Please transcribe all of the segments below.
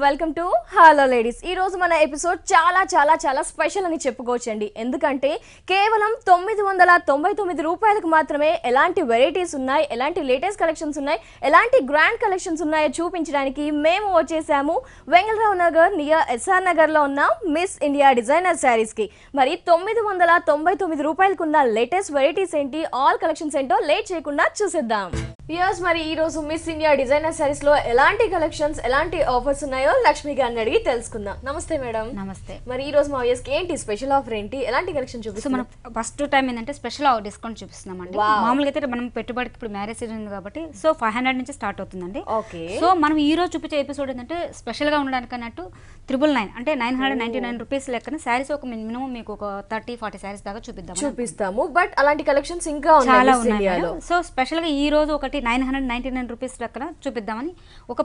Welcome to hello ladies. ఈ రోజు మన ఎపిసోడ్ చాలా స్పెషల్ అని చెప్పుకోవచ్చండి. ఎందుకంటే కేవలం 999 రూపాయలకు మాత్రమే ఎలాంటి వెరైటీస్ ఉన్నాయి, ఎలాంటి లేటెస్ట్ కలెక్షన్స్ ఉన్నాయి, ఎలాంటి గ్రాండ్ కలెక్షన్స్ ఉన్నాయో చూపించడానికి మేము వచ్చేసాము వెంగళరావు నగర్ నియర్ ఎస్ఆర్ నగర్ లో ఉన్న మిస్ ఇండియా డిజైనర్ శారీస్ కి. మరి 999 రూపాయలకు ఉన్న లేటెస్ట్ వెరైటీస్ ఏంటి, ఆల్ కలెక్షన్స్ ఏంటో లేట్ చేయకుండా చూసేద్దాం. వ్యూయర్స్, మరి ఈ రోజు మిస్ ఇండియా డిజైనర్ శారీస్ లో ఎలాంటి కలెక్షన్స్, ఎలాంటి ఆఫర్స్ ఉన్నాయో లక్ష్మి గారిని అడిగి తెలుసుకుందాం. నమస్తే మేడం. నమస్తే. మరి ఈ రోజు మా వ్యూయర్స్ కి ఏంటి స్పెషల్ ఆఫర్ ఏంటి, ఎలాంటి కలెక్షన్ చూపిస్తాం? మనం ఫస్ట్ టైం ఏంటంటే స్పెషల్ డిస్కౌంట్ చూపిస్తున్నామండి. మామూలుగా అయితే మనం పెట్టుబడికి ఇప్పుడు మ్యారేజ్ సీజన్ ఉంది కాబట్టి సో 500 నుంచి స్టార్ట్ అవుతుందండి. ఓకే. సో మనం ఈ రోజు చూపించే ఎపిసోడ్ ఏంటంటే స్పెషల్ గా ఉండడానికి అన్నట్టు 999 అంటే 999 రూపీస్ లెక్కన శారీస్ ఒక మినిమం మీకు ఒక 30-40 శారీస్ దాకా చూపిస్తాము. బట్ అలాంటి కలెక్షన్స్ ఇంకా చాలా ఉన్నాయి. సో స్పెషల్ గా ఈ రోజు ఒకటి 999 రూపీస్ లెక్కన చూపిద్దామని,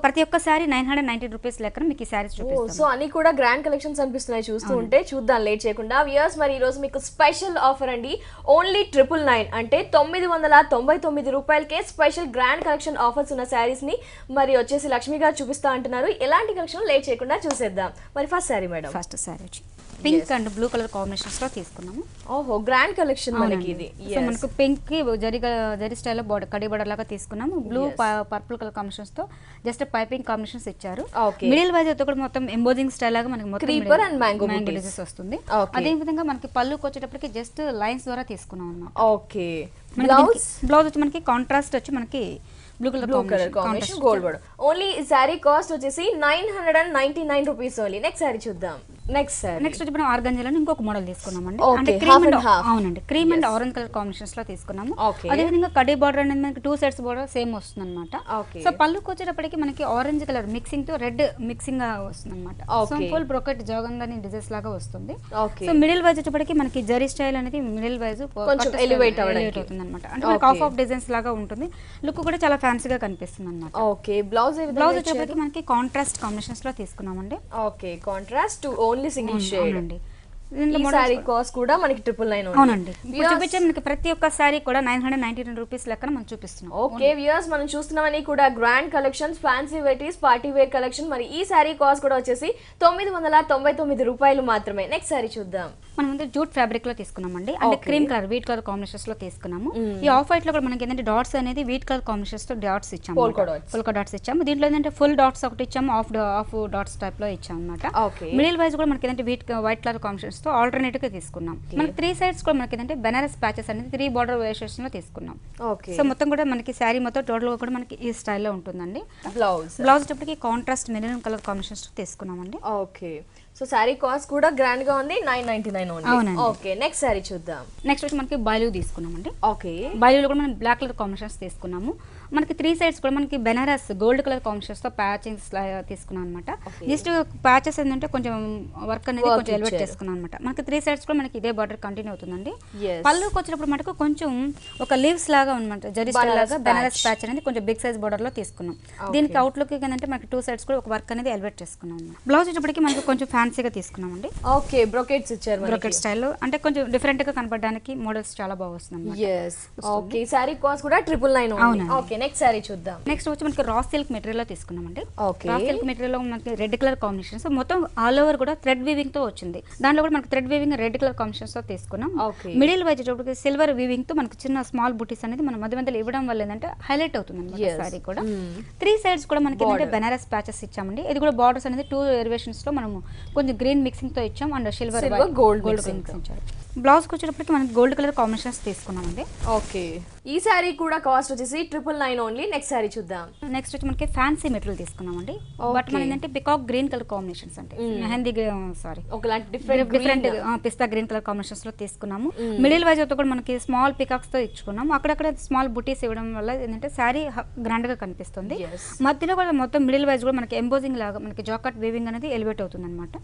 ప్రతి ఒక్క శారీ 990 రూపీస్ లెక్కన మీకు ఈ శారీస్ చూపిస్తాం. సో అన్ని కూడా గ్రాండ్ కలెక్షన్స్ అనిపిస్తున్నాయి చూస్తూ ఉంటే. చూద్దాం లేట్ చేయకుండా. వ్యూయర్స్, మరి ఈ రోజు మీకు స్పెషల్ ఆఫర్ అండి. ఓన్లీ 999 అంటే 999 రూపాయలకే స్పెషల్ గ్రాండ్ కలెక్షన్ ఆఫర్స్ ఉన్న శారీస్ ని మరి వచ్చేసి లక్ష్మి గారు చూపిస్తా అంటున్నారు. ఎలాంటి కలెక్షన్ లేట్ చేయకుండా చూసేద్దాం. మరి first sari madam. First sari వచ్చి pink and blue colour combinations లో తీసుకున్నాము. ఓహో, గ్రాండ్ కలెక్షన్ మనకి ఇది. సో మనకు పింక్ కి జరీ స్టైల్ లో కడి బోర్డర్ లాగా తీసుకున్నాము. బ్లూ పర్పుల్ కలర్ కాంబినేషన్స్ తో జస్ట్ పైపింగ్ కాంబినేషన్స్ ఇచ్చారు. మిడిల్ వైజ్ అయితే కూడా మొత్తం ఎంబోజింగ్ స్టైల్ లాగా మనకి మొత్తం క్రీపర్ అండ్ మ్యాంగో డిజైన్స్ వస్తుంది. అదే విధంగా మనకి పళ్ళుకి వచ్చేటప్పటికి జస్ట్ లైన్స్ ద్వారా తీసుకున్నాం అన్నమాట. ఓకే. బ్లౌజ్ వచ్చి మనకి కాంట్రాస్ట్ వచ్చి మనకి blue colour combination gold border. Only ఈ సారీ కాస్ట్ వచ్చేసి 999 రూపీస్ ఓన్లీ. నెక్స్ట్ సారీ చూద్దాం. నెక్స్ట్ వచ్చి మనం ఆర్గంజాలో ఇంకొక మోడల్ తీసుకున్నామండి. అంటే అవునండి, cream and orange colour combinations లో తీసుకున్నాము. అదే విధంగా కడి బార్డర్ అనేది మనకి 2 సైడ్స్ బార్డర్ సేమ్ వస్తుంది అనమాట. సో పళ్ళుకి వచ్చేటప్పటికి మనకి ఆరెంజ్ కలర్ మిక్సింగ్ తో రెడ్ మిక్సింగ్ గా వస్తుంది అనమాట. సో ఫుల్ బ్రోకెట్ జోగందని డిజైన్స్ లాగా వస్తుంది. సో మిడిల్ వైజ్ వచ్చేటప్పటికి మనకి జరీ స్టైల్ అనేది మిడిల్ వైజ్ ఎలివేట్ అవుతుంది అనమాట. అంటే మనకి ఆఫ్ డిజైన్స్ లాగా ఉంటుంది. లుక్ కూడా చాలా ఫ్యాన్సీగా కనిపిస్తుంది అనమాట. ఓకే. బ్లౌజ్ వచ్చేటప్పటికి మనకి కాంట్రాస్ట్ కాంబినేషన్స్ లో తీసుకున్నామండి. Okay, contrast only single shade అండి. ఈ సారీ కాస్ట్ కూడా మనకి 999. అవునండి. ఇప్పుడు చూపించే మనకి ప్రతి ఒక్క సారీ కూడా 999 రూపీస్ లెక్కన మనం చూపిస్తున్నాం. ఓకే వ్యూయర్స్, మనం చూస్తున్నామని కూడా grand collections, fancy varieties, party wear collection. మరి ఈ సారీ కాస్ట్ కూడా వచ్చేసి 999 రూపాయలు మాత్రమే. నెక్స్ట్ సారీ చూద్దాం. మనం ముందు జూట్ ఫ్యాబ్రిక్ లో తీసుకున్నామండి. అంటే cream colour wheat colour combinations లో తీసుకున్నాము. ఈ ఆఫ్ వైట్ లో కూడా మనకి ఏంటంటే డాట్స్ అనేది వీట్ కలర్ కాంబినేషన్స్ తో డాట్స్ ఇచ్చాము. పోల్కా డాట్స్ ఇచ్చాము. దీంట్లో ఏంటంటే ఫుల్ డాట్స్ ఒకటి ఇచ్చాము, ఆఫ్ డాట్స్ టైప్ లో ఇచ్చాము అనమాట. మిడిల్ వైజ్ కూడా మనకి ఏంటంటే వైట్ కలర్ కాంబినేషన్స్ తో ఆల్టర్నేట్ గా తీసుకున్నాం. మనకి 3 సైడ్స్ కూడా మనకి ఏంటంటే బెనారస్ ప్యాచెస్ అనేది 3 బార్డర్ వేరియేషన్ లో తీసుకున్నాం. సో మొత్తం కూడా మనకి శారీ మొత్తం టోటల్ గా కూడా మనకి ఈ స్టైల్లో ఉంటుందండి. బ్లౌజ్ వచ్చేటప్పటికి కాంట్రాస్ట్ మెరూన్ కలర్ కాంబినేషన్స్ తో తీసుకున్నామండి. ఓకే. సో సారీ కాస్ట్ కూడా గ్రాండ్ గా ఉంది, 999 ఓన్లీ. ఓకే. నెక్స్ట్ సారీ చూద్దాం. నెక్స్ట్ వచ్చి మనకి బాయిలు తీసుకున్నామండి. ఓకే. బాయిలు కూడా మనం బ్లాక్ కలర్ కాంబినేషన్స్ తీసుకున్నాము. మనకి 3 సైడ్స్ కూడా మనకి బెనారస్ గోల్డ్ కలర్ కాంబినేషన్స్ తో ప్యాచింగ్స్ తీసుకున్నాం అనమాట. జస్ట్ ప్యాచెస్ ఏంటంటే కొంచెం వర్క్ అనేది కొంచెం ఎలివేట్ చేసుకున్నాం అనమాట. మనకి 3 సైడ్స్ కూడా మనకి ఇదే బార్డర్ కంటిన్యూ అవుతుందండి. పళ్ళుకి వచ్చినప్పుడు మనకు కొంచెం ఒక లీవ్స్ లాగా అనమాట, జరీ స్టైల్ లాగా బెనారస్ ప్యాచ్ అనేది కొంచెం బిగ్ సైజ్ బార్డర్ లో తీసుకున్నాం. దీనికి అవుట్ లుక్ ఏంటంటే మనకి 2 సైడ్స్ కూడా ఒక వర్క్ అనేది ఎలివేట్ చేసుకున్నాం. బ్లౌజ్ వచ్చేప్పటికి మనకి కొంచెం ఫ్యాన్సీగా తీసుకున్నామండి. ఓకే. బ్రోకెట్స్ ఇచ్చారు. బ్రోకెట్ స్టైల్లో అంటే కొంచెం డిఫరెంట్ గా కనపడడానికి మోడల్స్ చాలా బాగా వస్తుంది. ఓకే. సారీ కాస్ట్ కూడా 999. ఓకే. నెక్స్ట్ సారీ చూద్దాం. నెక్స్ట్ వచ్చి మనకి రా సిల్క్ మెటీరియల్ లో తీసుకున్నామండి. రా సిల్క్ మెటీరియల్ లో మనకి రెడ్ కలర్ కాంబినేషన్స్ మొత్తం ఆల్ ఓవర్ కూడా థ్రెడ్ వీవింగ్ తో వచ్చింది. దాంట్లో కూడా మనకి thread weaving red colour combinations తో తీసుకున్నాం. మిడిల్ వైజ్ సిల్వర్ వీవింగ్ తో మనకి చిన్న స్మాల్ బుటీస్ అనేది మన మధ్యలో ఇవ్వడం వల్ల ఏంటంటే హైలైట్ అవుతుంది అనమాట సారీ కూడా. 3 సైడ్స్ కూడా మనకి ఏంటంటే బెనారస్ ప్యాచెస్ ఇచ్చామండి. ఇది కూడా బార్డర్స్ అనేది 2 ఎలివేషన్స్ లో మనం కొంచెం గ్రీన్ మిక్సింగ్ తో ఇచ్చాం అండ్ సిల్వర్ గోల్డ్ మిక్సింగ్ ఇచ్చారు. బ్లౌజ్ వచ్చేటప్పటికి మనకి గోల్డ్ కలర్ కాంబినేషన్స్ తీసుకున్నామండి. ఓకే. ఈ సారీ కూడా కాస్ట్ వచ్చేసి 999 ఓన్లీ. నెక్స్ట్ సారీ చూద్దాం. నెక్స్ట్ వచ్చి మనకి ఫ్యాన్సీ మెటీరియల్ తీసుకున్నామండి. బట్ మన ఏంటంటే పికాక్ గ్రీన్ కలర్ కాంబినేషన్స్ అంటే మెహందీ డిఫరెంట్ పిస్తా గ్రీన్ కలర్ కాంబినేషన్స్ లో తీసుకున్నాము. మిడిల్ వైజ్ అయితే కూడా మనకి స్మాల్ పికాక్స్ తో ఇచ్చుకున్నాము. అక్కడక్కడ స్మాల్ బుటీస్ ఇవ్వడం వల్ల ఏంటంటే శారీ గ్రాండ్ గా కనిపిస్తుంది. మధ్యలో కూడా మొత్తం మిడిల్ వైజ్ కూడా మనకి ఎంబోజింగ్ లాగా మనకి జాకెట్ వీవింగ్ అనేది ఎలివేట్ అవుతుంది అనమాట.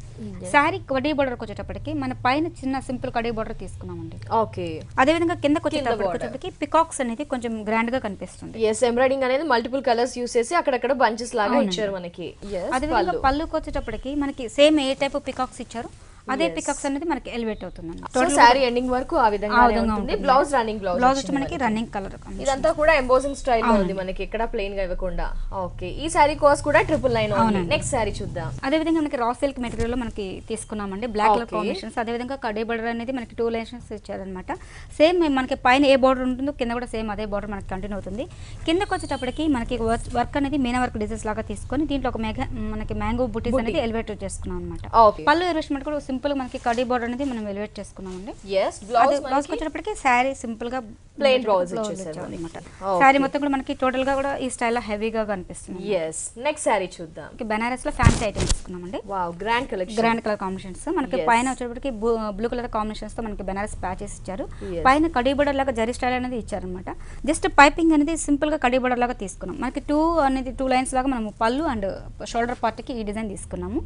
శారీ కడీ బోర్డర్ వచ్చేటప్పటికి మన పైన చిన్న సింపుల్ కడీ బోర్డర్ తీసుకున్నామండి. ఓకే. అదే విధంగా కిందకి వచ్చేటప్పటికి పికాక్స్ అనేది కొంచెం గ్రాండ్ గా కనిపిస్తుంది. ఎంబ్రాయిడింగ్ అనేది మల్టిపుల్ కలర్స్ యూస్ చేసి అక్కడక్కడ బంచెస్ లాగా ఇచ్చారు మనకి. అదే విధంగా పళ్ళుకి వచ్చేటప్పటికి మనకి సేమ్ ఏ టైప్ పికాక్స్ ఇచ్చారు అదే పికక్స్ అనేది మనకి ఎలివేట్ అవుతుంది. సో సారీ ఎండింగ్ వరకు ఆ విధంగా ఉంటుంది. బ్లౌజ్ రన్నింగ్ బ్లౌజ్ వచ్చి మనకి రన్నింగ్ కలర్, ఇదంతా కూడా ఎంబోసింగ్ స్టైల్ లో ఉంది మనకి, ఎక్కడ ప్లెయిన్ గా ఇవ్వకుండా. ఓకే, ఈ సారీ కాస్ట్ కూడా 999. నెక్స్ట్ సారీ చూద్దాం. అదే విధంగా మనకి రా సిల్క్ మెటీరియల్ లో మనకి తీసుకున్నామండి, బ్లాక్ కలర్ కాంబినేషన్స్. అదే విధంగా కడీ బోర్డర్ అనేది మనకి 2 లైన్స్ ఇచ్చారనమాట. సేమ్ మనకి పైన ఏ బోర్డర్ ఉంటుందో కింద కూడా సేమ్ అదే బోర్డర్ మనకి కంటిన్యూ అవుతుంది. కిందకి వచ్చేటప్పటికి మనకి వర్క్ అనేది మీనా వర్క్ డిజైన్స్ లాగా తీసుకొని దీంట్లో ఒక మనకి మ్యాంగో బుటీస్ అనేది ఎలివేట్ చేసుకున్నాం అనమాట. పళ్ళు ఎలివేషన్ కూడా సింపుల్ మనకి కడీ బోర్డర్ అనేది మనం ఎలివేట్ చేసుకున్నామండి. బ్లౌజ్ వచ్చేటప్పటికి శారీ సింపుల్ గా ప్లెయిన్ బ్లౌజ్ ఇచ్చేసారు అనమాట. శారీ మొత్తం కూడా మనకి టోటల్ గా కూడా ఈ స్టైల్ లో హెవీగా కనిపిస్తుంది. నెక్స్ట్ సారీ చూద్దాం. బెనారస్ లో ఫ్యాన్సీ ఐటమ్ తీసుకున్నామండి. Wow, grand collection, grand colour combinations. మనకి పైన వచ్చేటప్పటికి బ్లూ కలర్ కాంబినేషన్స్ తో మనకి బెనారస్ ప్యాచెస్ ఇచ్చారు. పైన కడీ బోర్డర్ లాగా జరీ స్టైల్ అనేది ఇచ్చారనమాట. జస్ట్ పైపింగ్ అనేది సింపుల్ గా కడీ బోర్డర్ లాగా తీసుకున్నాం. మనకి 2 లైన్స్ లాగా మనం పళ్ళు అండ్ షోల్డర్ పార్ట్ కి ఈ డిజైన్ తీసుకున్నాము.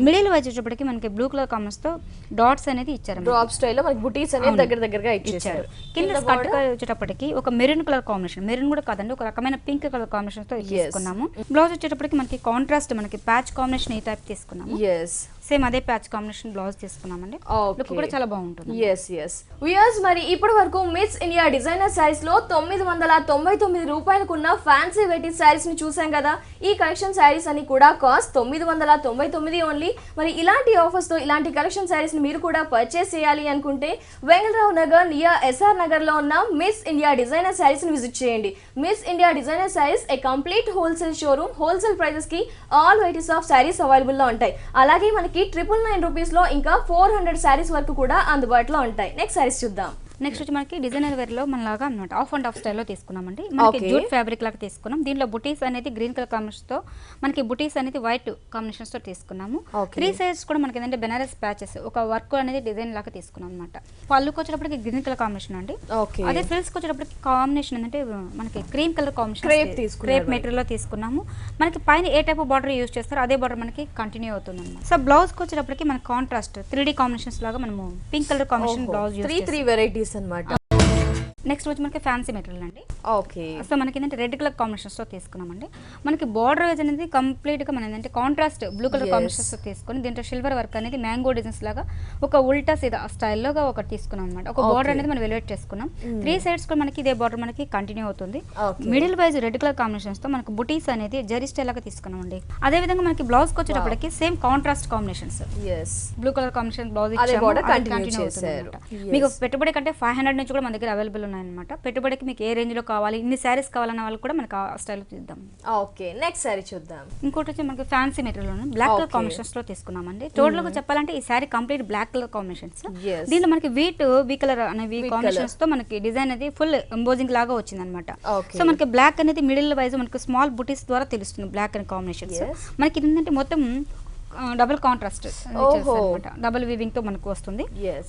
మిడిల్ వచ్చేటప్పటికి మనకి బ్లూ కలర్ కాంబినేషన్స్ తో డాట్స్ అనేది ఇచ్చారు. డ్రాప్ స్టైల్ లో మనకి బుటీస్ అనేది దగ్గరగా ఇచ్చారు. కింద స్కర్ట్ వచ్చేటప్పటికి ఒక మెరూన్ కలర్ కాంబినేషన్, మెరూన్ కూడా కాదండి, ఒక రకమైన పింక్ కలర్ కాంబినేషన్ తో తీసుకున్నాము. బ్లౌజ్ వచ్చేటప్పటికి మనకి కాంట్రాస్ట్ మనకి ప్యాచ్ కాంబినేషన్ ఈ టైప్ తీసుకున్నాము. సేమ్ అదే ప్యాచ్ కాంబినేషన్ బ్లౌజ్ తీసుకున్నామండి. లుక్ కూడా చాలా బాగుంటుంది. వ్యూయర్స్, మరి ఇప్పటి వరకు మిస్ ఇండియా డిజైనర్ సారీస్ లో 999 రూపాయలకు ఉన్న ఫ్యాన్సీ వెరైటీ సారీస్ ని చూసాం కదా. ఈ కలెక్షన్ సారీస్ అని కూడా కాస్ట్ 999 ఓన్లీ. మరి ఇలాంటి ఆఫర్స్ తో ఇలాంటి కలెక్షన్ సారీస్ ని మీరు కూడా పర్చేస్ చేయాలి అనుకుంటే వెంగళరావు నగర్ నియర్ ఎస్ఆర్ నగర్ లో ఉన్న మిస్ ఇండియా డిజైనర్ సారీస్ ని విజిట్ చేయండి. Miss India Designer Sarees a complete wholesale showroom. Wholesale prices కి all varieties of sarees available లో ఉంటాయి. అలాగే మనకి 999 రూపీస్ లో ఇంకా 400 సారీస్ వరకు కూడా అందుబాటులో ఉంటాయి. నెక్స్ట్ సారీస్ చూద్దాం. నెక్స్ట్ వచ్చి మనకి డిజైనర్ వేర్ లో మనలాగా అనమాట ఆఫ్ అండ్ ఆఫ్ స్టైల్లో తీసుకున్నామండి. మనకి జూట్ ఫ్యాబ్రిక్ లాగా తీసుకున్నాం. దీంట్లో బుటీస్ అనేది గ్రీన్ కలర్ కాంబినేషన్ తో, మనకి బుటీస్ అనేది వైట్ కాంబినేషన్స్ తో తీసుకున్నాము. 3 సైడ్స్ కూడా మనకి ఏంటంటే బెనారస్ ప్యాచెస్ ఒక వర్క్ అనేది డిజైన్ లాగా తీసుకున్నాం అనమాట. పళ్ళుకి వచ్చేటప్పటికి గ్రీన్ కలర్ కాంబినేషన్ అండి. అదే ఫ్రిల్స్ కి వచ్చేటప్పటికి కాంబినేషన్ ఏంటంటే మనకి cream colour combination crepe material లో తీసుకున్నాము. మనకి పైన ఏ టైప్ బార్డర్ యూజ్ చేస్తారో అదే బార్డర్ మనకి కంటిన్యూ అవుతుంది అనమాట. సో బ్లౌజ్ కి వచ్చేటప్పటికి మనకి కాంట్రాస్ట్ 3D కాంబినేషన్స్ లాగా మనము pink colour combination blouse use 3 varieties అన్నమాట. నెక్స్ట్ వచ్చి మనకి ఫ్యాన్సీ మెటీరియల్ అండి. ఓకే, సో మనకి ఏంటంటే రెడ్ కలర్ కాంబినేషన్స్ తో తీసుకున్నామండి. మనకి బార్డర్ వేజ్ అనేది కంప్లీట్ గా మనం ఏంటంటే కాంట్రాస్ట్ బ్లూ కలర్ కాంబినేషన్స్ తో తీసుకొని దీంట్లో సిల్వర్ వర్క్ అనేది మ్యాంగో డిజైన్స్ లాగా ఒక ఉల్టా సీదా స్టైల్లో ఒకటి తీసుకున్నాం అనమాట. ఒక బార్డర్ అనేది మనం వెలివేట్ చేసుకున్నాం. 3 సైడ్స్ కూడా మనకి ఇదే బార్డర్ మనకి కంటిన్యూ అవుతుంది. Middle wise red colour combinations తో మనకి బుటీస్ అనేది జరీ స్టైల్ లాగా తీసుకున్నాం అండి. అదే విధంగా మనకి బ్లౌజ్ కి వచ్చేటప్పటికి same contrast combinations blue colour combination blouse continue అవుతుంది. మీకు పెట్టుబడి కంటే 500 నుంచి కూడా మన దగ్గర అవైలబుల్ ఉన్నాయన్నమాట. పెట్టుబడి మీకు ఏ రేంజ్ లో కావాలి, ఇన్ని శారీస్ కావాలన్న వాళ్ళు కూడా మనకి ఆ స్టైల్ చూద్దాం. ఓకే, నెక్స్ట్ సారీ చూద్దాం. ఇంకోటి వచ్చి మనకి fancy material black colour combinations లో తీసుకున్నామండి. టోటల్ గా చెప్పాలంటే ఈ sari complete black colour combinations. దీంట్లో మనకి వీ కలర్ అనేవి కాంబినేషన్స్ తో మనకి డిజైన్ అనేది ఫుల్ ఎంబోజింగ్ లాగా వచ్చింది అనమాట. సో మనకి బ్లాక్ అనేది మిడిల్ వైజ్ మనకి స్మాల్ బుటీస్ ద్వారా తెలుస్తుంది బ్లాక్ అనే కాంబినేషన్స్. మనకి ఏంటంటే మొత్తం డబుల్ కాంట్రాస్ట్ అనమాట, డబుల్ వీవింగ్ తో మనకు వస్తుంది.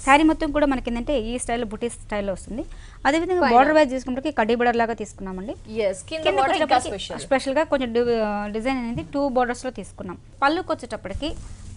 శారీ మొత్తం కూడా మనకి ఏంటంటే ఈ స్టైల్ బుటీస్ స్టైల్లో వస్తుంది. అదే విధంగా బార్డర్ వైజ్ తీసుకుంటే కడ్డీ బోర్డర్ లాగా తీసుకున్నామండి. స్పెషల్ గా కొంచెం డిజైన్ అనేది 2 బోర్డర్స్ లో తీసుకున్నాం. పళ్ళుకి వచ్చేటప్పటికి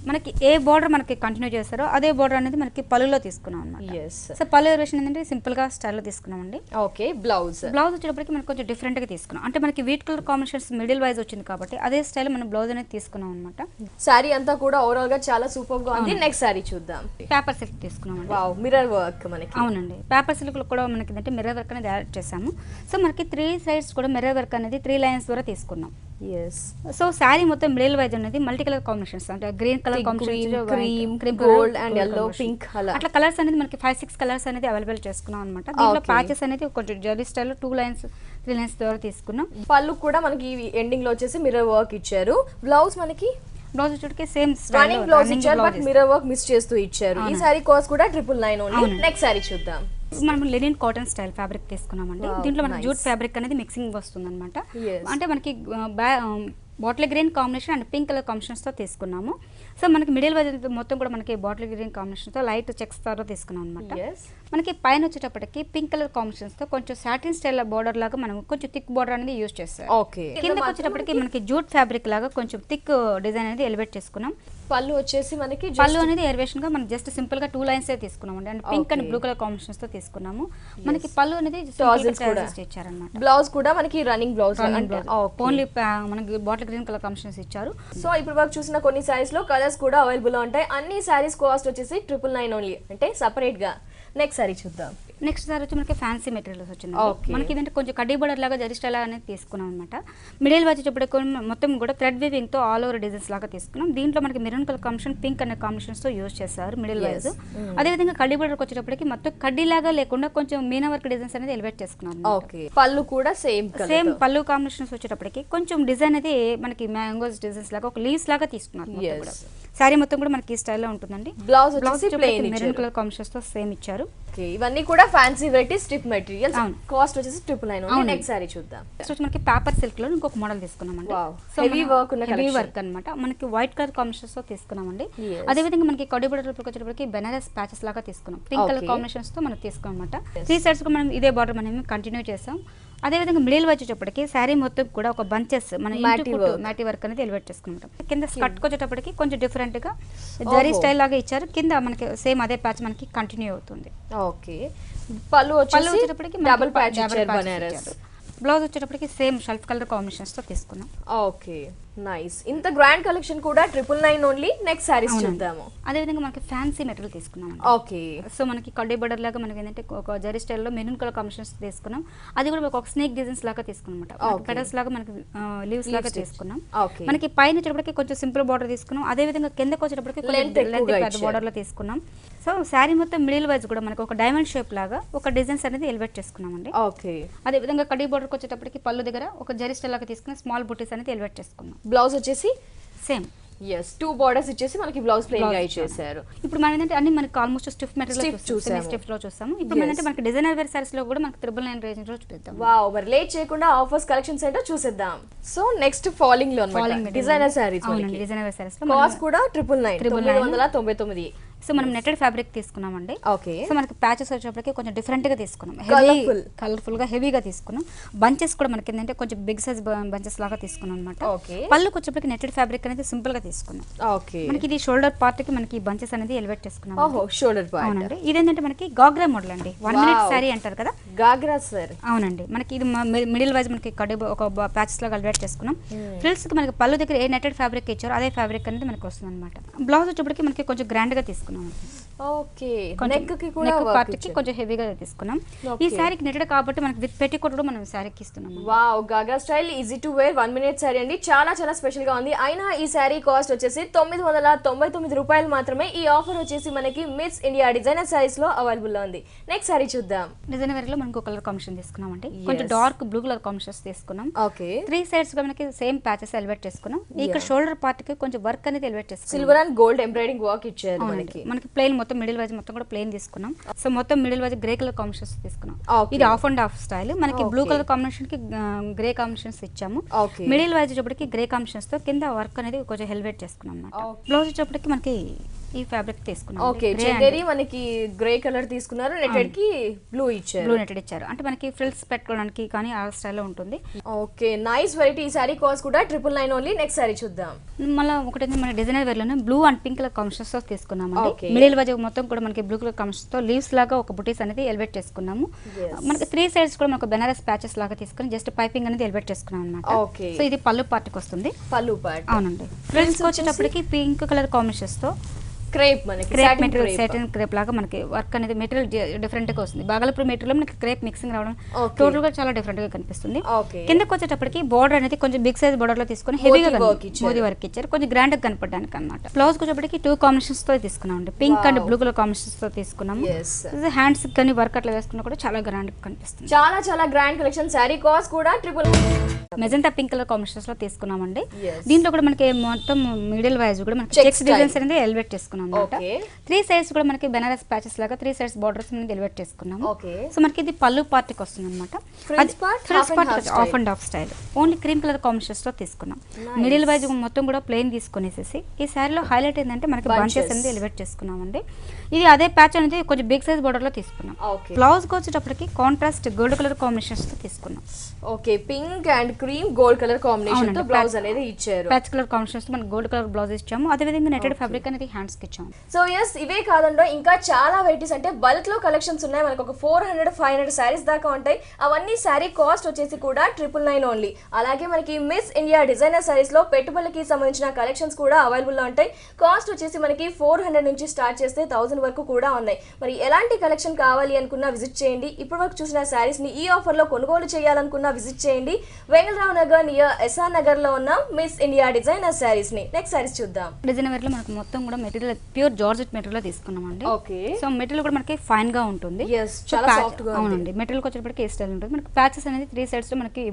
మనకి ఏ బార్డర్ మనకి కంటిన్యూ చేస్తారో అదే బార్డర్ అనేది మనకి పళ్ళులో తీసుకున్నాం అన్నమాట. సో పళ్ళు వేరియేషన్ ఏంటంటే సింపుల్ గా స్టైల్లో తీసుకున్నామండి. ఓకే, బ్లౌజ్ వచ్చేటప్పటికి మనకి కొంచెం డిఫరెంట్ గా తీసుకున్నాం. అంటే మనకి wheat colour combinations middle wise వచ్చింది కాబట్టి అదే స్టైల్ మనం బ్లౌజ్ అనేది తీసుకున్నాం అనమాట. సారీ అంతా కూడా ఓవరాల్ గా చాలా సూపర్ గా ఉంది. నెక్స్ట్ సారీ చూద్దాం. పేపర్ సిల్క్ తీసుకున్నామండి. వావ్, మిర్రర్ వర్క్ మనకి. అవునండి, పేపర్ సిల్క్ లో కూడా మనకి ఏంటంటే మిర్రర్ వర్క్ అనేది యాడ్ చేసాము. సో మనకి 3 సైడ్స్ కూడా మిర్రర్ వర్క్ అనేది 3 లైన్స్ ద్వారా తీసుకున్నాం. సో శారీ మొత్తం మిడిల్ వైజ్ అనేది మల్టీ కలర్ కాంబినేషన్స్ అంటే green colour combination, cream, gold and yellow, pink అట్లా కలర్స్ అనేది మనకి 5-6 కలర్స్ అనేది అవైలబుల్ చేసుకున్నాం అనమాట. దీంట్లో ప్యాచెస్ అనేది కొంచెం జరీ స్టైల్ 2 లైన్స్ 3 లైన్స్ ద్వారా తీసుకున్నాం. పళ్ళు కూడా మనకి ఎండింగ్ లో వచ్చేసి మిర్రర్ వర్క్ ఇచ్చారు. బ్లౌజ్ మనకి బ్లౌజ్ వచ్చేటికి సేమ్ రన్నింగ్ బ్లౌజ్ ఇచ్చారు, బట్ మిర్రర్ వర్క్ మిస్ చేస్తూ ఇచ్చారు. ఈ సారీ కాస్ట్ కూడా 999 ఓన్లీ. నెక్స్ట్ సారీ చూద్దాం. మనం లెనిన్ కాటన్ స్టైల్ ఫ్యాబ్రిక్ తీసుకున్నామండి. దీంట్లో మనకి జూట్ ఫ్యాబ్రిక్ అనేది మిక్సింగ్ వస్తుంది అనమాట. అంటే మనకి bottle green combination and pink colour combinations తో తీసుకున్నాము. సో మనకి మిడిల్ వైజ్ మొత్తం కూడా మనకి బాటిల్ గ్రీన్ కాంబినేషన్ తో లైట్ చెక్స్ తో తీసుకున్నాం అనమాట. మనకి పైన వచ్చేటప్పటికి పింక్ కలర్ కాంబినేషన్స్ తో కొంచెం సాటిన్ స్టైల్ బోర్డర్ లాగా మనం కొంచెం థిక్ బోర్డర్ అనేది యూజ్ చేస్తాం. ఓకే. కిందకి వచ్చేటప్పటికి మనకి జూట్ ఫ్యాబ్రిక్ లాగా కొంచెం థిక్ డిజైన్ అనేది ఎలివేట్ చేసుకున్నాం. పళ్ళు వచ్చేసి మనకి పళ్ళు అనేది ఎలివేషన్ గా మనం జస్ట్ సింపుల్ గా 2 లైన్స్ తీసుకున్నాం అండి. And pink and blue colour combinations తో తీసుకున్నాము. మనకి పళ్ళు అనేది ఇచ్చారన్నమాట. బ్లౌజ్ కూడా మనకి రన్నింగ్ బ్లౌజ్ ఓన్లీ మనకి బాటిల్ గ్రీన్ కలర్ కాంబినేషన్స్ ఇచ్చారు. సో ఇప్పుడు వరకు చూసిన కొన్ని సారీస్ లో కలర్స్ కూడా అవైలబుల్ ఉంటాయి. అన్ని సారీస్ కాస్ట్ వచ్చేసి 999 ఓన్లీ, అంటే సపరేట్ గా. నెక్స్ట్ సారీ చూద్దాం. నెక్స్ట్ సారీ వచ్చి మనకి ఫ్యాన్సీ మెటీరియల్స్ వచ్చింది. మనకి ఇదంటే కొంచెం కడ్డీ బోర్డర్ లాగా జరీ స్టైల్ అనేది తీసుకున్నాం అనమాట. మిడిల్ వచ్చేటప్పటికి మొత్తం కూడా థ్రెడ్ వీవింగ్ తో ఆల్ ఓవర్ డిజైన్స్ లాగా తీసుకున్నాం. దీంట్లో మనకి మెరూన్ కలర్ కాంబినేషన్, పింక్ అనే కాంబినేషన్స్ తో యూజ్ చేస్తారు మిడిల్ వైజ్. అదే విధంగా కడ్డీ బోర్డర్ వచ్చేటప్పటికి మొత్తం కడ్డీ లాగా లేకుండా కొంచెం మీనా వర్క్ డిజైన్స్ అనేది ఎలివేట్ చేసుకున్నాం. పళ్ళు కూడా సేమ్ పళ్ళు కాంబినేషన్స్ వచ్చేటప్పటికి కొంచెం డిజైన్ అనేది మనకి మ్యాంగోస్ డిజైన్స్ లాగా ఒక లీవ్స్ లాగా తీసుకున్నారు. సారీ మొత్తం కూడా మనకి ఈ స్టైల్లో ఉంటుందండి. బ్లౌజ్ మెరూన్ కలర్ కాంబినేషన్స్ తో సేమ్ ఇచ్చారు. ఇవన్నీ కూడా fancy variety strip materials. Cost వచ్చేసి 999. నెక్స్ట్ సారీ చూద్దాం. నెక్స్ట్ మనకి పేపర్ సిల్క్ లో ఇంకొక మోడల్ తీసుకున్నామండి. హెవీ వర్క్ ఉన్న హెవీ వర్క్ అన్నమాట. మనకి వైట్ కలర్ కాంబినేషన్స్ తో తీసుకున్నామండి. అదే విధంగా మనకి కడ్డీ బోర్డర్ వచ్చేటప్పటికి బెనారస్ ప్యాచెస్ లాగా తీసుకున్నాం. పింక్ కలర్ కాంబినేషన్స్ తో మనం తీసుకున్నాం అనమాట. 3 సైడ్స్ కూడా మనం ఇదే బార్డర్ మనం కంటిన్యూ చేసాం. అదే విధంగా మిడిల్ వచ్చేటప్పటికి శారీ మొత్తం కూడా ఒక బంచెస్ మన మ్యాటీ వర్క్ అనేది ఎలివేట్ చేసుకుంటాం. కింద స్కర్ట్ వచ్చేటప్పటికి కొంచెం డిఫరెంట్ గా జరీ స్టైల్ లాగా ఇచ్చారు. కింద మనకి సేమ్ అదే ప్యాచ్ మనకి కంటిన్యూ అవుతుంది. ఓకే. పళ్ళు వచ్చేటప్పటికి డబుల్ ప్యాచ్ ఇచ్చారు బనారస్. బ్లౌజ్ వచ్చేటప్పటికి సేమ్ షెల్ఫ్ కలర్ కాంబినేషన్స్ తో తీసుకున్నాం. Okay, nice. ఇంత గ్రాండ్ కలెక్షన్ కూడా 999 ఓన్లీ. నెక్స్ట్ సారీస్ చూద్దాము. అదే విధంగా మనకి ఫ్యాన్సీ మెటీరియల్ తీసుకున్నాం. ఓకే. సో మనకి కడ్డీ బోర్డర్ లాగా మనకి ఏంటంటే ఒక జరీ స్టైల్లో మెరూన్ కలర్ కాంబినేషన్స్ తీసుకున్నాం. అది కూడా ఒక స్నేక్ డిజైన్స్ లాగా తీసుకున్నాం అనమాట. పెటల్స్ లాగా మనకి లీవ్స్ లాగా తీసుకున్నాం. మనకి పైన వచ్చేటప్పటికి కొంచెం సింపుల్ బోర్డర్ తీసుకున్నాం. అదే విధంగా కిందకి వచ్చేటప్పటికి పెద్ద బోర్డర్ లో తీసుకున్నాం. సో శారీ మొత్తం మిడిల్ వైజ్ కూడా మనకి ఒక డైమండ్ షేప్ లాగా ఒక డిజైన్స్ అనేది ఎలివేట్ చేసుకున్నాం అండి. ఓకే. అదే విధంగా కడ్డీ బోర్డర్ వచ్చేటప్పటికి పళ్ళు దగ్గర ఒక జరీ స్టైల్ లాగా తీసుకుని స్మాల్ బుటీస్ అనేది ఎలివేట్ చేసుకున్నాం. బ్లౌజ్ వచ్చేసి సేమ్. yes, 2 బోర్డర్స్ ఇచ్చేసి మనకి బ్లౌజ్ ప్లెయిన్ గా ఇచ్చేసారు. ఇప్పుడు మనం ఏంటంటే అన్ని మనకి ఆల్మోస్ట్ స్టిఫ్ మెటీరియల్ స్టిఫ్ లో చూస్తాము. ఇప్పుడు మనం మనకి డిజైనర్ వేర్ సారీస్ లో కూడా మనకి 999 రేంజ్ లో చూపిద్దాం. వావ్, మరి లేట్ చేయకుండా ఆఫర్స్ కలెక్షన్స్ ఏంటో చూసేద్దాం. సో నెక్స్ట్ ఫాలింగ్ లో అన్నమాట డిజైనర్ సారీస్. అవునండి, డిజైనర్ వేర్ సారీస్ లో కాస్ట్ కూడా 999. సో మనం నెట్టెడ్ ఫ్యాబ్రిక్ తీసుకున్నామండి. ఓకే. సో మనకి ప్యాచెస్ వచ్చేటప్పటికి కొంచెం డిఫరెంట్ గా తీసుకున్నాం. హెవీ కలర్ఫుల్ గా హెవీగా తీసుకున్నాం. బంచెస్ కూడా మనకి ఏంటంటే కొంచెం బిగ్ సైజ్ బంచెస్ లాగా తీసుకున్నాం అనమాట. పళ్ళుకి వచ్చేటప్పటికి నెట్టెడ్ ఫ్యాబ్రిక్ అనేది సింపుల్ గా తీసుకున్నాం. ఓకే. మనకి ఇది షోల్డర్ పార్ట్ కి మనకి బంచెస్ అనేది ఎలివేట్ చేసుకున్నాం. ఓహో, షోల్డర్ పార్ట్. అవునండి. ఇదేంటంటే మనకి గాగ్రా మోడల్ అండి. 1 మినిట్ సారీ అంటారు కదా, గాగ్రా సారీ. అవునండి. మనకి ఇది మిడిల్ వైజ్ మనకి కడ్డీ ఒక ప్యాచెస్ లాగా ఎలివేట్ చేసుకున్నాం. ఫ్రిల్స్ కి మనకి పళ్ళు దగ్గర ఏ నెట్టెడ్ ఫ్యాబ్రిక్ ఇచ్చారో అదే ఫ్యాబ్రిక్ అనేది మనకి వస్తుంది అనమాట. బ్లౌజ్ వచ్చేటప్పటికి మనకి కొంచెం గ్రాండ్ గా తీసుకున్నాం. ఓకే. నెక్ కి కూడా పార్ట్ కి కొంచెం హెవీగా తీసుకున్నాం. ఈ సారీకి నెట్టెడ్ కాబట్టి మనకి విత్ పెట్టికోట్ కూడా మనం సారీకి ఇస్తున్నాం. Wow, ghagra style easy to wear 1 minute sari అండి. చాలా చాలా స్పెషల్ గా ఉంది. అయినా ఈ సారీ కాస్ట్ వచ్చేసి 999 రూపాయలు మాత్రమే. ఈ ఆఫర్ వచ్చేసి మనకి మిస్ ఇండియా డిజైనర్ సారీస్ లో అవైలబుల్ లో ఉంది. నెక్స్ట్ సారీ చూద్దాం. డిజైనర్ వేర్ లో మనకు కలర్ కాంబినేషన్ తీసుకున్నాం అండి. కొంచెం డార్క్ బ్లూ కలర్ కాంబినేషన్స్ తీసుకున్నాం. ఓకే. 3 సైడ్స్ గా మనకి సేమ్ ప్యాచెస్ ఎలివేట్ చేసుకున్నాం. ఇక్కడ షోల్డర్ పార్ట్ కి కొంచెం వర్క్ అనేది ఎలివేట్ చేసుకున్నాం. Silver and gold embroidering work ఇచ్చారు మనకి ప్లెయిన్ మొత్తం మిడిల్ వైజ్ మొత్తం కూడా ప్లెయిన్ తీసుకున్నాం. సో మొత్తం middle wise grey colour combinations తీసుకున్నాం. ఇది ఆఫ్ అండ్ ఆఫ్ స్టైల్. మనకి బ్లూ కలర్ కాంబినేషన్ కి గ్రే కాంబినేషన్స్ ఇచ్చాము. మిడిల్ వైజ్ వచ్చేప్పటికి గ్రే కాంబినేషన్స్ తో కింద వర్క్ అనేది కొంచెం హెల్వేట్ చేసుకున్నాం అన్నమాట. బ్లౌజ్ వచ్చేప్పటికి మనకి ఈ ఫ్యాబ్రిక్ తీసుకున్నాం. ఓకే. చెందేరి మనకి గ్రే కలర్ తీసుకున్నారు. నెట్టెడ్ కి బ్లూ ఇచ్చారు. బ్లూ నెట్టెడ్ ఇచ్చారు. అంటే మనకి ఫ్రిల్స్ పెట్టుకోవడానికి కానీ ఆ స్టైల్లో ఉంటుంది. Okay, nice variety. ఈ సారీ కాస్ట్ కూడా 999 ఓన్లీ. నెక్స్ట్ సారీ చూద్దాం. మళ్ళీ ఒకటి మన డిజైనర్ వేర్ లోనే blue and pink colour combinations తో తీసుకున్నామండి. మిడిల్ వైజ్ మొత్తం కూడా మనకి బ్లూ కలర్ కాంబినేషన్స్ తో లీవ్స్ లాగా ఒక బుటీస్ అనేది ఎలివేట్ చేసుకున్నాము. మనకి 3 సైడ్స్ కూడా మనకు బెనారస్ ప్యాచెస్ లాగా తీసుకుని జస్ట్ పైపింగ్ అనేది ఎలివేట్ చేసుకున్నాం అన్నమాట. ఓకే. సో ఇది పళ్ళు పార్ట్ కి వస్తుంది. పళ్ళు పార్ట్. అవునండి. ఫ్రిల్స్ వచ్చేటప్పటికి పింక్ కలర్ కాంబినేషన్స్ తో క్రేప్ మనకి సాటిన్ క్రేప్ లాగా మనకి వర్క్ అనేది మెటీరియల్ డిఫరెంట్ గా వస్తుంది. బాగల్పూర్ మెటీరియల్ మనకి క్రేప్ మిక్సింగ్ రావడం టోటల్ గా చాలా డిఫరెంట్ గా కనిపిస్తుంది. కిందకి వచ్చేటప్పటికి బోర్డర్ అనేది కొంచెం బిగ్ సైజ్ బోర్డర్ లో తీసుకుని హెవీగా మోదీ వర్క్ ఇచ్చారు, కొంచెం గ్రాండ్ గా కనపడడానికి అన్నమాట. బ్లౌజ్ వచ్చేటప్పటికి 2 కాంబినేషన్స్ తో తీసుకున్నాం అండి. Pink and blue colour combinations తో తీసుకున్నాము. హ్యాండ్స్ కానీ వర్క్ అట్లా వేసుకున్నా కూడా చాలా గ్రాండ్ గా కనిపిస్తుంది. చాలా చాలా గ్రాండ్ కలెక్షన్. సారీ కాస్ట్ కూడా మెజంతా పింక్ కలర్ కాంబినేషన్స్ లో తీసుకున్నామండి. Yes. దీంట్లో కూడా మనకి మొత్తం మిడిల్ వైజ్ కూడా మనకి Check చెక్స్ style. డిజైన్స్ అనేది ఎలివేట్ చేసుకున్నాం అనమాట. Okay. 3 సైడ్స్ కూడా మనకి బెనారస్ ప్యాచెస్ లాగా 3 సైడ్స్ బార్డర్స్ అనేది ఎలివేట్ చేసుకున్నాము. Okay. సో మనకి ఇది పళ్ళు పార్ట్కి వస్తుంది అనమాట. Frills part, half and half of and of style only cream colour combinations తో తీసుకున్నాం. Nice. మిడిల్ వైజ్ మొత్తం కూడా ప్లెయిన్ తీసుకునేసేసి ఈ శారీలో హైలైట్ ఏంటంటే మనకి Bunches. బంచెస్ అనేది ఎలివేట్ చేసుకున్నామండి. ఇది అదే ప్యాచ్ అనేది కొంచెం బిగ్ సైజ్ బార్డర్ లో తీసుకున్నాం. Okay. బ్లౌజ్ కి వచ్చేటప్పటికి కాంట్రాస్ట్ గోల్డ్ కలర్ కాంబినేషన్స్ తో తీసుకున్నాం. Okay, pink and cream gold colour combination తో అవునండి, బ్లౌజ్ అనేది ఇచ్చారు. ప్యాచ్ కలర్ కాంబినేషన్స్ తో మనకి గోల్డ్ కలర్ బ్లౌజ్ ఇచ్చాము. అదే విధంగా నెటెడ్ ఫ్యాబ్రిక్ అనేది హ్యాండ్స్ కి ఇచ్చాము. సో ఎస్, ఇవే కాదండో ఇంకా చాలా వెరైటీస్ అంటే బల్క్ లో కలెక్షన్స్ ఉన్నాయి. మనకు ఒక 400-500 శారీస్ దాకా ఉంటాయి. అవన్నీ శారీ కాస్ట్ వచ్చేసి కూడా 999 ఓన్లీ. అలాగే మనకి మిస్ ఇండియా డిజైనర్ శారీస్ లో పెట్టుబడులకి సంబంధించిన కలెక్షన్స్ కూడా అవైలబుల్ లో ఉంటాయి. కాస్ట్ వచ్చేసి మనకి 400 నుంచి స్టార్ట్ చేస్తే 1000 వరకు కూడా ఉన్నాయి. మరి ఎలాంటి కలెక్షన్ కావాలి అనుకున్నా విజిట్ చేయండి. ఇప్పటి వరకు చూసిన శారీస్ ని ఈ ఆఫర్ లో కొనుగోలు చేయాలనుకున్నా విజిట్ చేయండి. వెంగళరావు నగర్ నియర్ ఎస్ఆర్ నగర్ లో ఉన్న మిస్ ఇండియా డిజైనర్ శారీస్ ని. నెక్స్ట్ శారీస్ చూద్దాం. డిజైనర్ వేర్ లో మనకి మొత్తం కూడా మెటీరియల్ ప్యూర్ జార్జెట్ మెటీరియల్ లో తీసుకున్నామండి. ఓకే, సో మెటీరియల్ కూడా మనకి ఫైన్ గా ఉంటుంది. yes, సో చాలా ప్యాచ్- సాఫ్ట్ గా ఉంది. అవునండి, మెటీరియల్ వచ్చేటప్పటికి ఏ స్టైల్ ఉంటుంది. మనకి ప్యాచెస్ అనేది 3 సైడ్స్ లో మనకి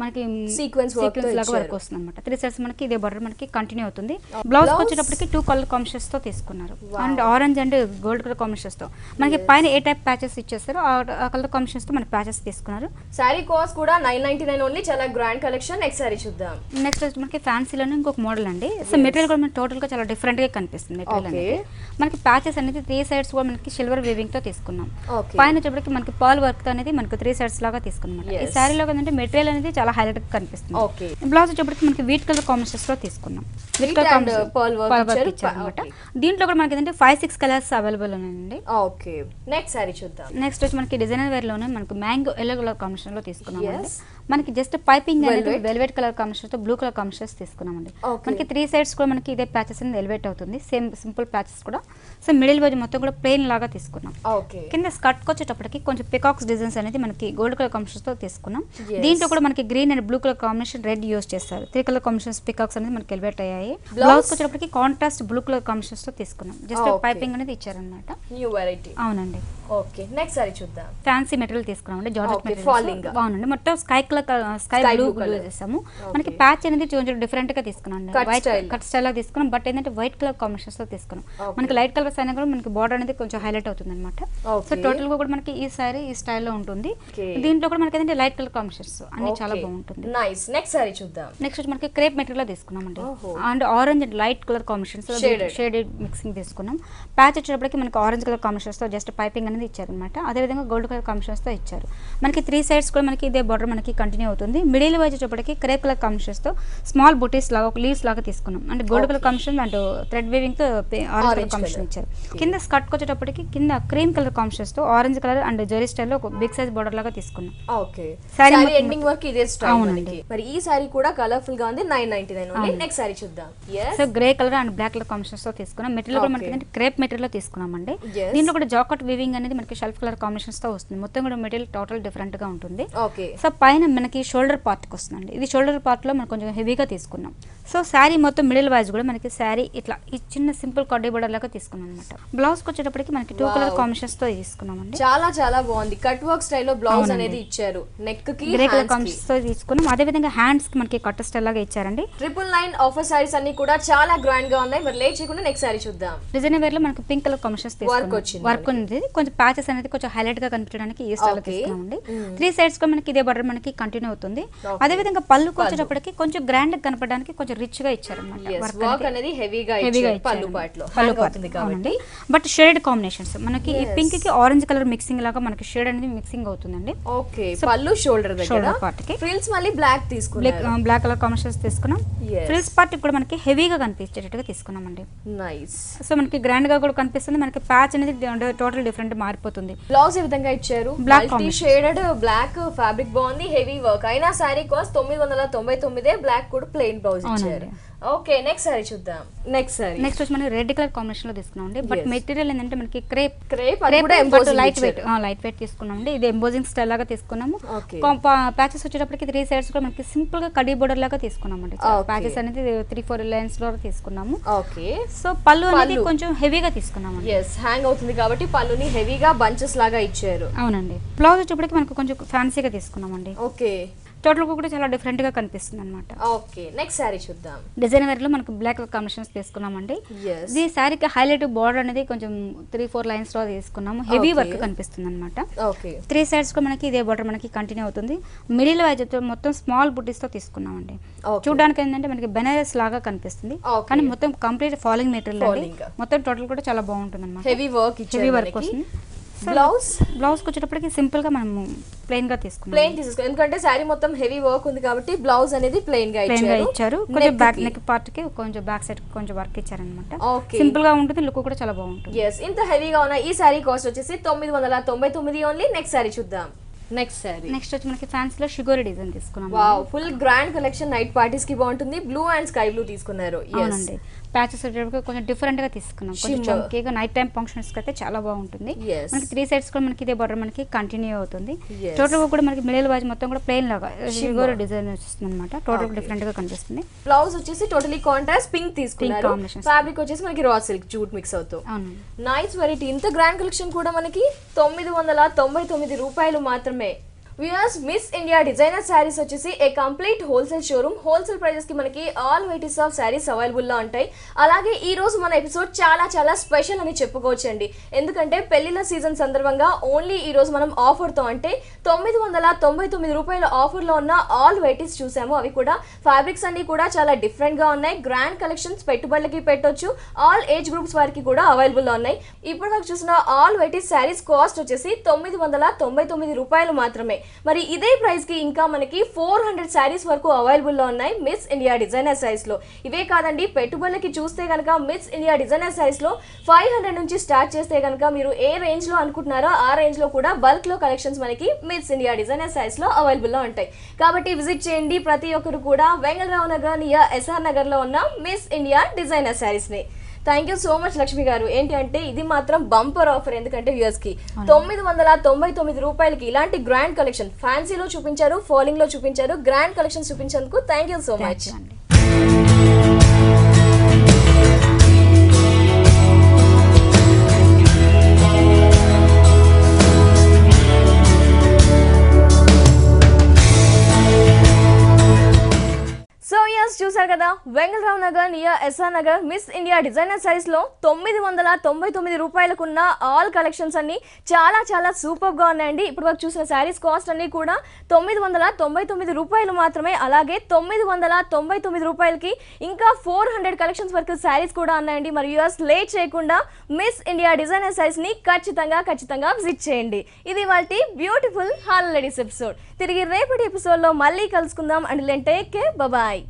మనకి Sequence work తో లాగా ఇచ్చారు. వర్క్ వస్తుంది అనమాట. 3 సైడ్స్ మనకి ఇదే బార్డర్ మనకి కంటిన్యూ అవుతుంది. బ్లౌజ్ వచ్చేటప్పటికి 2 కలర్ కాంబినేషన్స్ తో తీసుకున్నారు. And orange and gold colour combinations తో మనకి పైన ఏ టైప్ ప్యాచెస్ ఇచ్చేస్తారో ఆ కలర్ కాంబినేషన్స్ తో మనకి ప్యాచెస్ తీసుకున్నారు. శారీ కాస్ట్ కూడా 999 ఓన్లీ. చాలా గ్రాండ్ కలెక్షన్. నెక్స్ట్ శారీ చూద్దాం. నెక్స్ట్ వచ్చి మనకి ఫ్యాన్సీలోనే ఇంకొక మోడల్ అండి. సో మెటీరియల్ కూడా మనకి టోటల్ గా చాలా డిఫరెంట్ గా కనిపిస్తుంది. Material Okay. అనేది మనకి ప్యాచెస్ అనేది 3 సైడ్స్ కూడా మనకి సిల్వర్ వీవింగ్ తో తీసుకున్నాం. Okay. పైన వచ్చేప్పటికి మనకి పర్ల్ వర్క్ అనేది మనకి 3 సైడ్స్ లాగా తీసుకున్నాం. ఈ Yes. శారీలో ఏంటంటే మెటీరియల్ అనేది చాలా హైలైట్ గా కనిపిస్తుంది. Okay. బ్లౌజ్ వచ్చేప్పటికి మనకి వీట్ కలర్ కాంబినేషన్స్ లో తీసుకున్నాం. Wheat and pearl work ఇచ్చారు. ఇచ్చారనమాట. Okay. దీంట్లో కూడా మనకి ఏంటంటే 5-6 కలర్స్ అవైలబుల్ ఉన్నాయండి. ఓకే, నెక్స్ట్ శారీ చూద్దాం. నెక్స్ట్ వచ్చి మనకి డిజైనర్ వేర్ లోనే మనకి మ్యాంగో ఎల్లో కలర్ కాంబినేషన్ లో తీసుకున్నామండి. Yes. మనకి జస్ట్ పైపింగ్ అనేది Velvet. వెల్వెట్ కలర్ కాంబినేషన్ తో బ్లూ కలర్ కాంబినేషన్స్ తీసుకున్నామండి. Okay. మనకి 3 సైడ్స్ కూడా మనకి ఇదే ప్యాచెస్ అనేది ఎలివేట్ అవుతుంది. సేమ్ సింపుల్ ప్యాచెస్ కూడా. సో మిడిల్ వైజ్ మొత్తం కూడా ప్లెయిన్ లాగా తీసుకున్నాం. ఓకే, కింద స్కర్ట్ వచ్చేటప్పటికి కొంచెం పికాక్స్ డిజైన్స్ అనేది మనకి గోల్డ్ కలర్ కాంబినేషన్స్ తో తీసుకున్నాం. Yes. దీంట్లో కూడా మనకి green and blue colour combination red use చేస్తారు. 3 కలర్ కాంబినేషన్స్ పికాక్స్ అనేది మనకి ఎలివేట్ అయ్యాయి. Blouse? బ్లౌజ్ వచ్చేటప్పటికి కాంట్రాస్ట్ బ్లూ కలర్ కాంబినేషన్స్ తో తీసుకున్నాం. Just Okay. పైపింగ్ అనేది ఇచ్చారనమాట. New variety. అవునండి, ఓకే, నెక్స్ట్ శారీ చూద్దాం. ఫ్యాన్సీ మెటీరియల్ తీసుకున్నామండి. జార్జెట్ Okay, falling గా. మెటీరియల్ బాగుంది. మొత్తం sky Sky blue blue colour. చేసాము. Okay. మనకి ప్యాచ్ అనేది కొంచెం డిఫరెంట్ గా తీసుకున్నాం. Cut white style. Cut style లా తీసుకున్నాం. బట్ ఏంటంటే వైట్ కలర్ కాంబినేషన్స్ తో తీసుకున్నాం. Okay. మనకి లైట్ కలర్స్ అయినా కూడా మనకి బార్డర్ అనేది కొంచెం హైలైట్ అవుతుంది అనమాట. Okay. సో టోటల్ గా కూడా మనకి ఈ సారీ ఈ స్టైల్లో ఉంటుంది. Okay. దీంట్లో కూడా మనకి ఏంటంటే లైట్ కలర్ కాంబినేషన్స్ అన్ని చాలా బాగుంటుంది. నైస్. నెక్స్ట్ శారీ చూద్దాం. నెక్స్ట్ వచ్చి మనకి క్రేప్ మెటీరియల్ తీసుకున్నామండి. ఓహో. And orange and light colour combinations Shaded. Shaded mixing తీసుకున్నాం. ప్యాచ్ వచ్చేటప్పటికి మనకి ఆరెంజ్ కలర్ కాంబినేషన్స్ తో జస్ట్ పైపింగ్ అనేది ఇచ్చారనమాట. అదేవిధంగా గోల్డ్ కలర్ కాంబినేషన్స్ తో ఇచ్చారు. మనకి 3 సైడ్స్ కూడా మనకి ఇదే బార్డర్ మనకి కంటిన్యూ అవుతుంది. మిడిల్ వైజ్ వచ్చేటప్పటికి క్రేప్ కలర్ కాంబినేషన్స్ తో స్మాల్ బుటీస్ లాగా ఒక లీవ్స్ లాగా తీసుకున్నాం. అంటే gold colour combination and thread weaving తో ఆరెంజ్ కలర్ కాంబినేషన్ ఇచ్చారు. కింద స్కర్ట్ వచ్చేటప్పటికి కింద క్రీమ్ కలర్ కాంబినేషన్స్ తో ఆరెంజ్ కలర్ అండ్ జెరీ స్టైల్లో ఒక బిగ్ సైజ్ బార్డర్ లాగా తీసుకున్నాం. ఓకే, Saree శారీ మొత్తం- ఎండింగ్ వరకు ఇదే స్టైల్ అవునండి. మనకి. మరి ఈ శారీ కూడా కలర్ఫుల్ గా ఉంది. 999 ఓన్లీ. నెక్స్ట్ శారీ చూద్దాం. yes so grey colour and black colour combinations తో తీసుకున్నాం. మెటీరియల్ కూడా Okay. మనకి క్రేప్ మెటీరియల్ లో తీసుకున్నామండి. Yes. దీంట్లో కూడా జాకెట్ వీవింగ్ అనేది మనకి షెల్ఫ్ కలర్ కాంబినేషన్స్ తో వస్తుంది. మొత్తం కూడా మెటీరియల్ టోటల్ డిఫరెంట్ గా ఉంటుంది. ఓకే, సో పైన మనకి షోల్డర్ పార్ట్ కి వస్తుందండి. ఇది షోల్డర్ పార్ట్ లో మనం కొంచెం హెవీగా తీసుకున్నాం. సో శారీ మొత్తం మిడిల్ వైజ్ కూడా మనకి శారీ ఇట్లా ఈ చిన్న సింపుల్ కడ్డీ బోర్డర్ లాగా తీసుకున్నాం అనమాట. బ్లౌజ్ కి వచ్చేటప్పటికి మనకి 2 కలర్ కాంబినేషన్స్ తో తీసుకున్నామండి. చాలా చాలా బాగుంది. కట్ వర్క్ స్టైల్లో బ్లౌజ్ అవునండి. అనేది ఇచ్చారు. నెక్ కి గ్రే కలర్ hands కి. కాంబినేషన్స్ తో తీసుకున్నాం. అదే విధంగా హ్యాండ్స్ కి మనకి కట్ స్టైల్ లాగా ఇచ్చారండి. 999 ఆఫర్ సారీస్ అన్ని కూడా చాలా గ్రాండ్ గా ఉన్నాయి. మరి లేట్ చేయకుండా నెక్స్ట్ సారీ చూద్దాం. డిజైన్ వేర్ లో మనకి పింక్ కలర్ కాంబినేషన్స్ తీసుకున్నాం. వచ్చింది వర్క్ ఉంది. కొంచెం ప్యాచెస్ అనేది కొంచెం హైలైట్ గా కనిపించడానికి ఈ స్టైల్ Okay. తీసుకున్నామండి. 3 సైడ్స్ కూడా మనకి ఇదే బార్డర్ మనకి కంటిన్యూ అవుతుంది. అదే విధంగా పళ్ళుకి వచ్చేటప్పటికి కొంచెం గ్రాండ్ గా కనపడడానికి కొంచెం రిచ్ గా ఇచ్చారన్నమాట. వర్క్ అనేది హెవీగా హెవీగా ఇచ్చారు పళ్ళు పార్ట్ లో. పళ్ళు Hang అవుతుంది కాబట్టి. బట్ షేడ్ కాంబినేషన్స్ మనకి ఈ Yes. పింక్ కి ఆరెంజ్ కలర్ మిక్సింగ్ లాగా మనకి షేడ్ అనేది మిక్సింగ్ అవుతుందండి. ఓకే, పళ్ళు షోల్డర్ దగ్గర షోల్డర్ పార్ట్ కి ఫ్రిల్స్ మళ్ళీ బ్లాక్ తీసుకున్నారు. బ్లాక్ కలర్ కాంబినేషన్స్ తీసుకున్నాం. Yes. ఫ్రిల్స్ పార్ట్ కూడా మనకి హెవీగా కనిపించేటట్టుగా తీసుకున్నామండి. నైస్. సో మనకి గ్రాండ్ గా కూడా కనిపిస్తుంది. మనకి ప్యాచ్ అనేది టోటల్ డిఫరెంట్ మారిపోతుంది. బ్లౌజ్ ఏ విధంగా ఇచ్చారు. Black multi shaded black fabric బాగుంది. హెవీ వర్క్ అయినా సారీ కాస్ట్ 999. బ్లాక్ కూడా ప్లెయిన్ బ్లౌజ్ ఇచ్చారు. ఓకే, నెక్స్ట్ సారీ చూద్దాం. నెక్స్ట్ వచ్చి మనం రెడ్ కలర్ కాంబినేషన్ లో తీసుకున్నాం అండి. బట్ మెటీరియల్ ఏంటంటే మనకి క్రేప్ లైట్ వెయిట్ తీసుకున్నాం అండి. ఇది ఎంబోజింగ్ స్టైల్ లాగా తీసుకున్నాము. ప్యాచెస్ వచ్చేటప్పటికి 3 సైడ్స్ కూడా మనకి సింపుల్ గా కడీ బోర్డర్ లాగా తీసుకున్నాం అండి. ప్యాచెస్ అనేది 3-4 లైన్స్ లో తీసుకున్నాము. ఓకే, సో పళ్ళు అనేది కొంచెం హెవీగా తీసుకున్నాం అండి. హ్యాంగ్ అవుతుంది కాబట్టి పళ్ళుని హెవీగా బంచెస్ లాగా ఇచ్చారు. అవునండి. బ్లౌజ్ వచ్చేటప్పటికి మనకు కొంచెం ఫ్యాన్సీగా తీసుకున్నాం అండి. ఓకే, టోటల్ కూడా చాలా డిఫరెంట్ గా కనిపిస్తుంది అనమాట. ఓకే, నెక్స్ట్ శారీ చూద్దాం. డిజైన్ వేర్ లో మనకు బ్లాక్ కాంబినేషన్స్ తీసుకున్నామండి. ఈ శారీకి హైలైట్ బార్డర్ అనేది కొంచెం 3-4 లైన్స్ లో తీసుకున్నాము. హెవీ వర్క్ కనిపిస్తుంది అనమాట. 3 సైడ్స్ కూడా మనకి ఇదే బార్డర్ మనకి కంటిన్యూ అవుతుంది. మిడిల్ వైజ్ మొత్తం స్మాల్ బుటీస్ తో తీసుకున్నామండి. చూడడానికి ఏంటంటే మనకి బెనారస్ లాగా కనిపిస్తుంది, కానీ మొత్తం కంప్లీట్ ఫాలింగ్ మెటీరియల్, మొత్తం టోటల్ కూడా చాలా బాగుంటుంది అనమాట. హెవీ వర్క్ వస్తుంది. బ్లౌజ్ వచ్చేటప్పటికి సింపుల్ గా మనము ప్లెయిన్ గా తీసుకున్నాం. ఎందుకంటే శారీ మొత్తం హెవీ వర్క్ ఉంది కాబట్టి బ్లౌజ్ అనేది ప్లెయిన్ గా ఇచ్చారు. కొంచెం బ్యాక్ నెక్ పార్ట్ కి కొంచెం బ్యాక్ సైడ్ కొంచెం వర్క్ ఇచ్చారనమాట. సింపుల్ గా ఉంటుంది, లుక్ కూడా చాలా బాగుంటుంది. ఇంత హెవీగా ఉన్న ఈ శారీ కాస్ట్ వచ్చేసి 999 ఓన్లీ. నెక్స్ట్ శారీ చూద్దాం. నెక్స్ట్ వచ్చి మనకి ఫ్యాన్సీలో షుగర్ డిజైన్ తీసుకున్నాం. Full grand collection, night parties కి బాగుంటుంది. బ్లూ అండ్ స్కై బ్లూ తీసుకున్నారు. అవునండి, ప్యాచెస్ కొంచెం డిఫరెంట్ గా తీసుకున్నాం. కొంచెం చంకీగా నైట్ టైం ఫంక్షన్స్ కి అయితే చాలా బాగుంటుంది. మనకి 3 సైడ్స్ కూడా మనకి ఇదే బార్డర్ మనకి కంటిన్యూ అవుతుంది. టోటల్ కూడా మనకి మిడిల్ వైజ్ మొత్తం కూడా ప్లెయిన్ లాగా షుగర్ డిజైన్ వస్తుంది అనమాట. టోటల్ డిఫరెంట్ గా కనిపిస్తుంది. బ్లౌజ్ వచ్చేసి టోటలీ కాంట్రాస్ట్ పింక్ తీసుకున్నారు. ఫ్యాబ్రిక్ వచ్చేసి మనకి రా సిల్క్ జూట్ మిక్స్ అవుతూ నైస్ వెరైటీ. ఇంత గ్రాండ్ కలెక్షన్ కూడా మనకి 999 రూపాయలు మాత్రమే. Viewers, Miss India Designer Sarees వచ్చేసి a complete wholesale showroom. Wholesale prices కి మనకి all varieties of sarees available లో ఉంటాయి. అలాగే ఈ రోజు మన ఎపిసోడ్ చాలా చాలా స్పెషల్ అని చెప్పుకోవచ్చండి. ఎందుకంటే పెళ్లిళ్ళ సీజన్ సందర్భంగా ఓన్లీ ఈ రోజు మనం ఆఫర్ తో అంటే 999 రూపాయల ఆఫర్ లో ఉన్న ఆల్ వెరైటీస్ చూసాము. అవి కూడా ఫ్యాబ్రిక్స్ అన్ని కూడా చాలా డిఫరెంట్ గా ఉన్నాయి. గ్రాండ్ కలెక్షన్స్, పెట్టుబడులకి పెట్టొచ్చు. ఆల్ ఏజ్ గ్రూప్స్ వారికి కూడా అవైలబుల్ లో ఉన్నాయి. ఇప్పుడు వరకు చూసిన ఆల్ వెరైటీస్ శారీస్ కాస్ట్ వచ్చేసి 999 రూపాయలు మాత్రమే. మరి ఇదే ప్రైస్ కి ఇంకా మనకి 400 శారీస్ వరకు అవైలబుల్ లో ఉన్నాయి మిస్ ఇండియా డిజైనర్ శారీస్ లో. ఇవే కాదండి, పెట్టుబడులకి చూస్తే కనుక మిస్ ఇండియా డిజైనర్ శారీస్ లో 500 నుంచి స్టార్ట్ చేస్తే కనుక మీరు ఏ రేంజ్ లో అనుకుంటున్నారో ఆ రేంజ్ లో కూడా బల్క్ లో కలెక్షన్స్ మనకి మిస్ ఇండియా డిజైనర్ శారీస్ లో అవైలబుల్ లో ఉంటాయి. కాబట్టి విజిట్ చేయండి ప్రతి ఒక్కరు కూడా వెంగళరావు నగర్ నియర్ ఎస్ఆర్ నగర్ లో ఉన్న మిస్ ఇండియా డిజైనర్ శారీస్ ని. Thank you so much Lakshmi గారు. ఏంటి అంటే ఇది మాత్రం బంపర్ ఆఫర్. ఎందుకంటే వ్యూయర్స్ కి 999 రూపాయలకి ఇలాంటి గ్రాండ్ కలెక్షన్ ఫ్యాన్సీలో చూపించారు, ఫాలింగ్ లో చూపించారు, గ్రాండ్ కలెక్షన్ చూపించేందుకు థ్యాంక్ యూ సో మచ్. చూసారు కదా, Vengalrao Nagar near S R Nagar Miss India Designer Sarees లో 999 రూపాయలకున్న ఆల్ కలెక్షన్స్ అన్ని చాలా చాలా సూపర్ గా ఉన్నాయండి. ఇప్పుడు వరకు చూసిన శారీస్ కాస్ట్ అన్ని కూడా 999 రూపాయలు మాత్రమే. అలాగే 999 రూపాయలకి ఇంకా 400 కలెక్షన్స్ వరకు శారీస్ కూడా ఉన్నాయండి. మరి యూఎస్ లేట్ చేయకుండా మిస్ ఇండియా డిజైనర్ శారీస్ ని ఖచ్చితంగా విజిట్ చేయండి. ఇది వాటి బ్యూటిఫుల్ హాల్ లేడీస్ ఎపిసోడ్. తిరిగి రేపటి ఎపిసోడ్ లో మళ్ళీ కలుసుకుందాం. And take care, bye.